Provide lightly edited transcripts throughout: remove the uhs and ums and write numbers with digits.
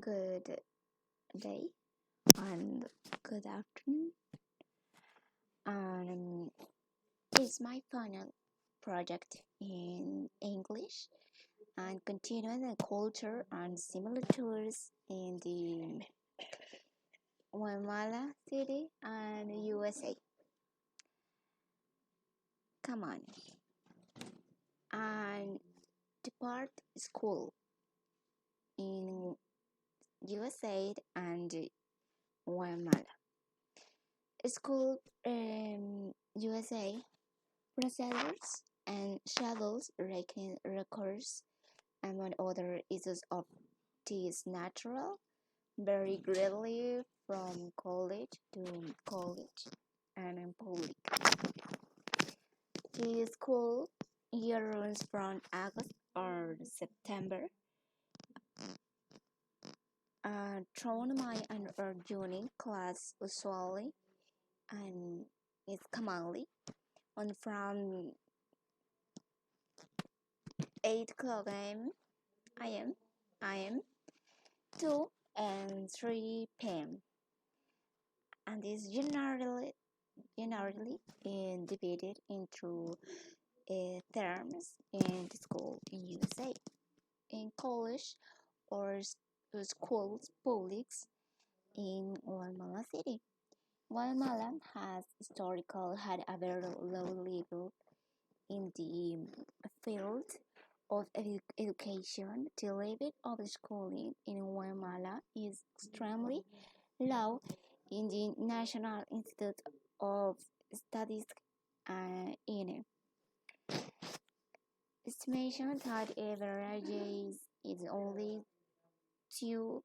Good day and good afternoon. And it's my final project in English and continuing the culture and similarities in the Guatemala city and USA. Come on. And depart school in USA and Guatemala. School USA procedures and shadows records among other uses of this natural very greatly from college to college and in public. The school year runs from August or September through May and or June class usually and is commonly on from 8 o'clock am to and 3 p.m. and is generally divided into terms in the school in USA. In college or schools publics in Guatemala City. Guatemala has historically had a very low level in the field of education. The level of schooling in Guatemala is extremely low in the National Institute of Statistics in estimation that average is only two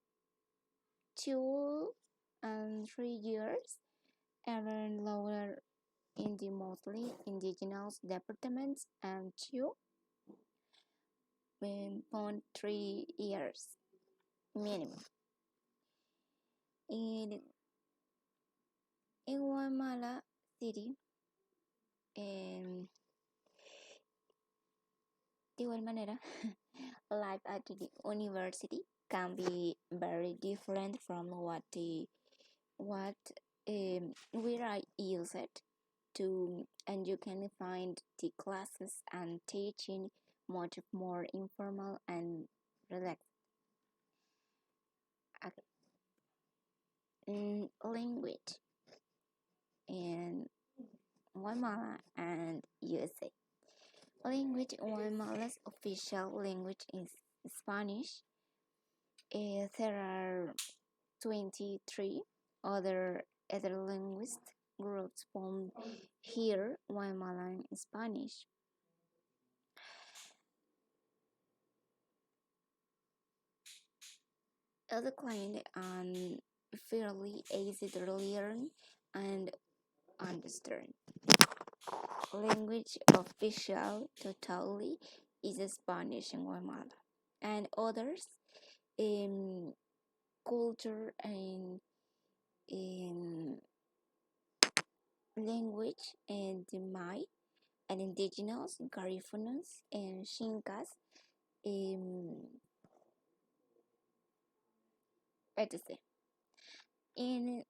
and 3 years, even lower in the mostly indigenous departments and 2.3 years minimum. In, in Guatemala City, de igual manera, life at the university can be very different from what we are used to, and you can find the classes and teaching much more informal and relaxed. Okay. Language in Guatemala and USA. Language Guatemala's official language is Spanish. There are 23 other linguist groups from here, Guatemalan Spanish. Other client and fairly easy to learn and understand. Language official totally is Spanish in Guatemala, and others culture and language and the May and indigenous Garifunos and Shinkas, etc. In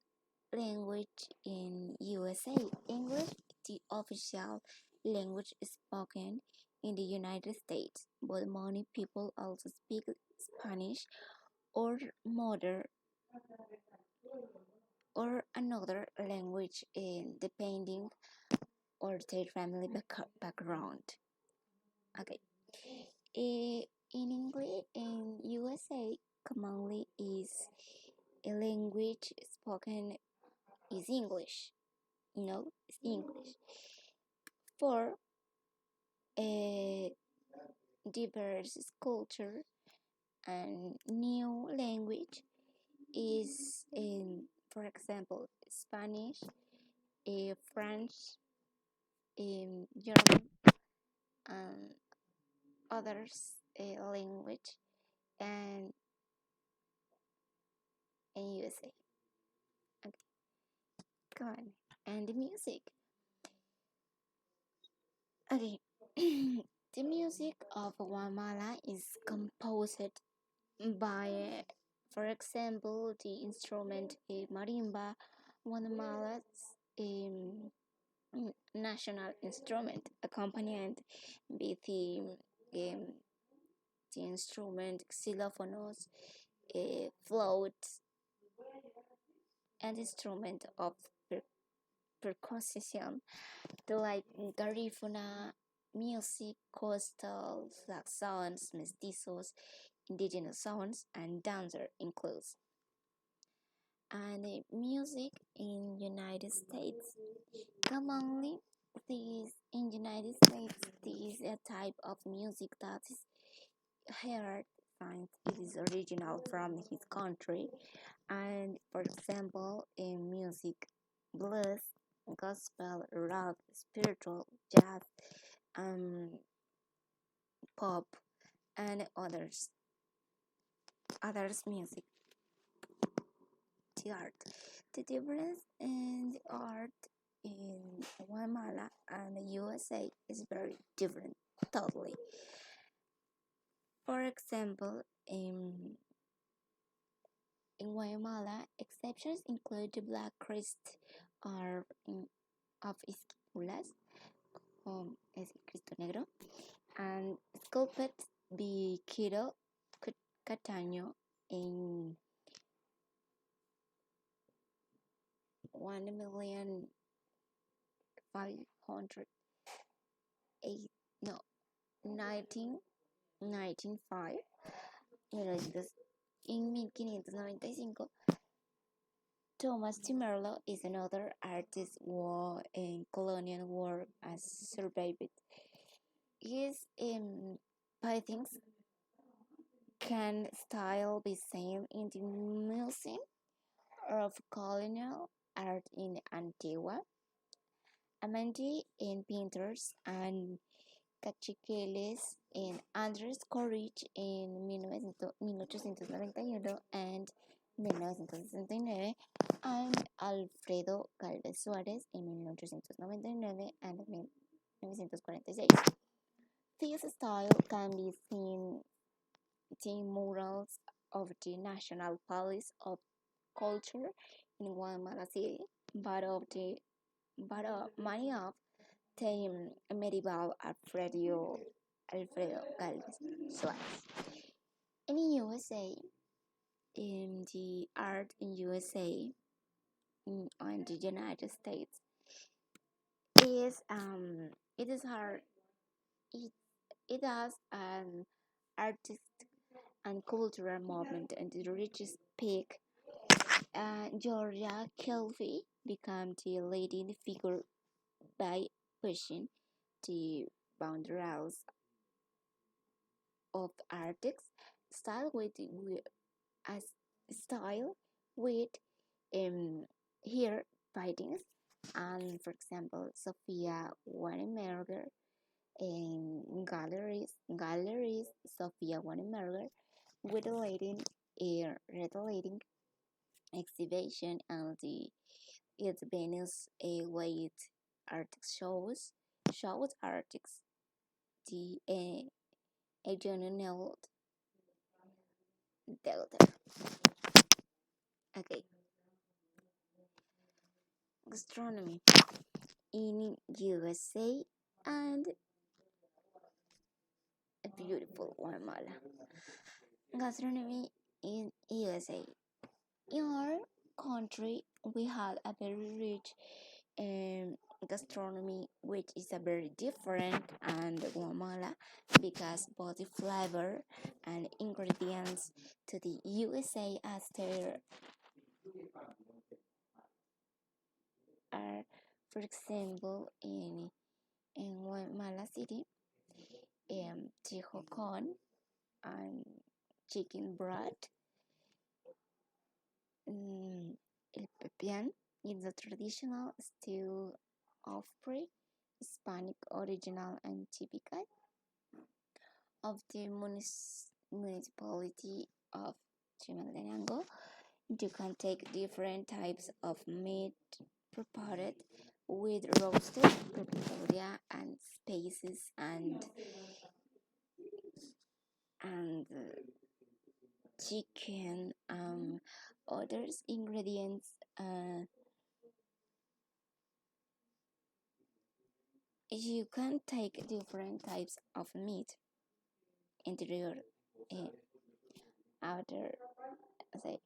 language in USA, English the official language spoken in the United States, but many people also speak Spanish or mother or another language depending on their family background. Okay. In English in USA commonly is a language spoken is English. No, it's English. For a diverse culture and new language is in, for example, Spanish, French, German, and others language and in USA. Okay, come on. And the music. Okay, the music of Guatemala is composed by For example, the instrument marimba, Guatemala's national instrument, accompanied with um, the instrument xylophones, flutes, and instrument of percussion, the like Garifuna music, coastal, flag sounds, mestizos, indigenous sounds, and dancer includes. And music in United States. Commonly, in United States, this is a type of music that is heard finds it is original from his country. And for example, in music, blues, gospel, rock, spiritual, jazz, um, pop, and others music. The art. The difference in the art in Guatemala and the USA is very different, totally. For example, in Guatemala, exceptions include the black Christ or of Esquipulas, es Cristo Negro, and sculpted by Quito Cataño in 1,508 no 1995 en 1595. Thomas Timerlo is another artist who in colonial work has survived. His paintings can still be seen in the Museum of Colonial Art in Antigua. Amandi in painters and Cachiqueles en Andrés Corrich en 1891 and 1969 and Alfredo Galvez Suárez en 1899 and 1946. This style can be seen in murals of the National Palace of Culture in Guatemala City, but many of the medieval Alfredo Galvez Suarez. In USA, in the art in USA and the United States is it is hard it has an artist and cultural movement and the richest peak. Georgia Kelvy became the leading figure by pushing the boundaries of artists style with as style with um, here paintings and for example Sophia Weinberger in galleries Sophia Weinberger with relating exhibition and the its Venus with artists shows artists the a journal delta. Okay, gastronomy in USA and a beautiful Guatemala. Gastronomy in USA. In our country, we have a very rich gastronomy, which is a very different and Guatemala because both the flavor and ingredients to the USA as there are, for example, in Guatemala City, Tijucon and chicken broth. El pepián is a traditional stew of prey, Hispanic original and typical of the municipality of Chimaltenango. You can take different types of meat prepared with roasted pepitoria and spices and chicken, other ingredients. You can take different types of meat interior uh, outer say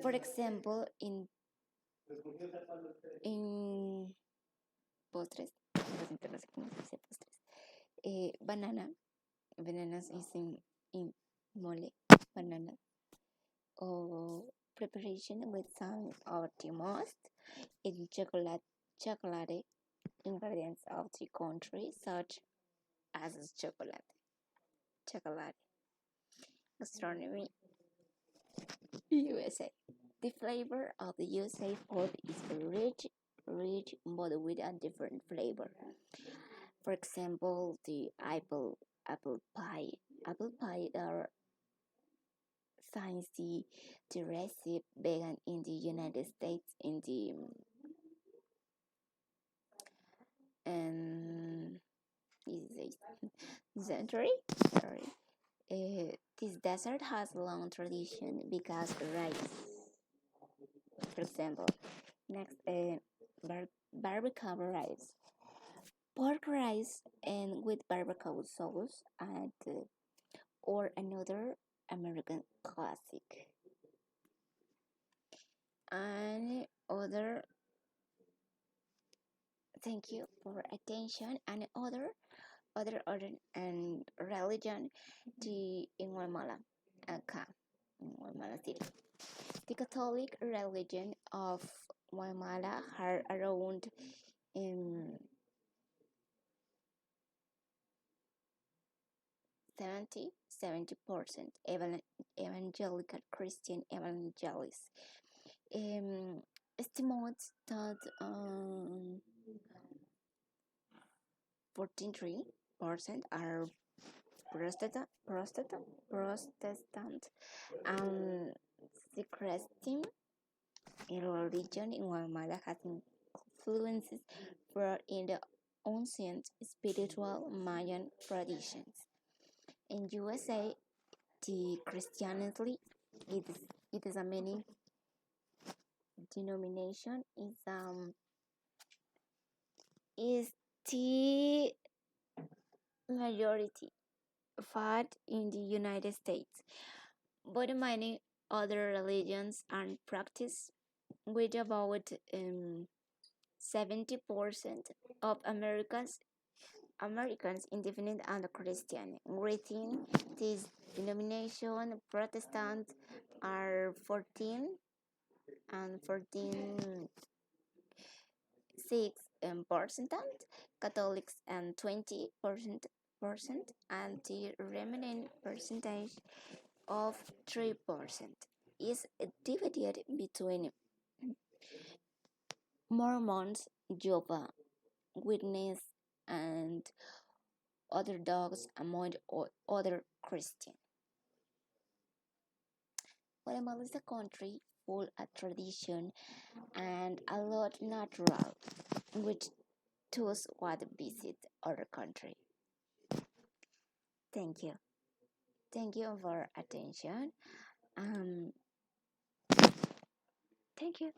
for example in postres no sé cómo se dice postres bananas is in mole banana or preparation with some of the most in chocolate ingredients of the country such as chocolate gastronomy USA. The flavor of the USA food is rich, but with a different flavor. For example, the apple pie. Apple pie are since the recipe began in the United States in the um, century. Sorry. This dessert has a long tradition because rice, for example, next barbecue rice, pork rice, and with barbecue sauce, and or another American classic, and other. Thank you for attention and other and religion in Guatemala, acá, in Guatemala City. The Catholic religion of Guatemala are around um, 70% evangelical Christian evangelists. Estimates that 43% are Protestant, and the Christian religion in Guatemala has influences brought in the ancient spiritual Mayan traditions. In USA, the Christianity it is a many denomination is the majority found in the United States, but many other religions and practice with about 70% of Americans independent and Christian. Within this denomination, Protestants are 14 and 6%, Catholics and 20%, and the remaining percentage of 3% is divided between Mormons, Jehovah Witness, and other dogs among other Christians. Guatemala is a country full of tradition and a lot natural, which those what visit our country. Thank you. Thank you for attention. Um, thank you.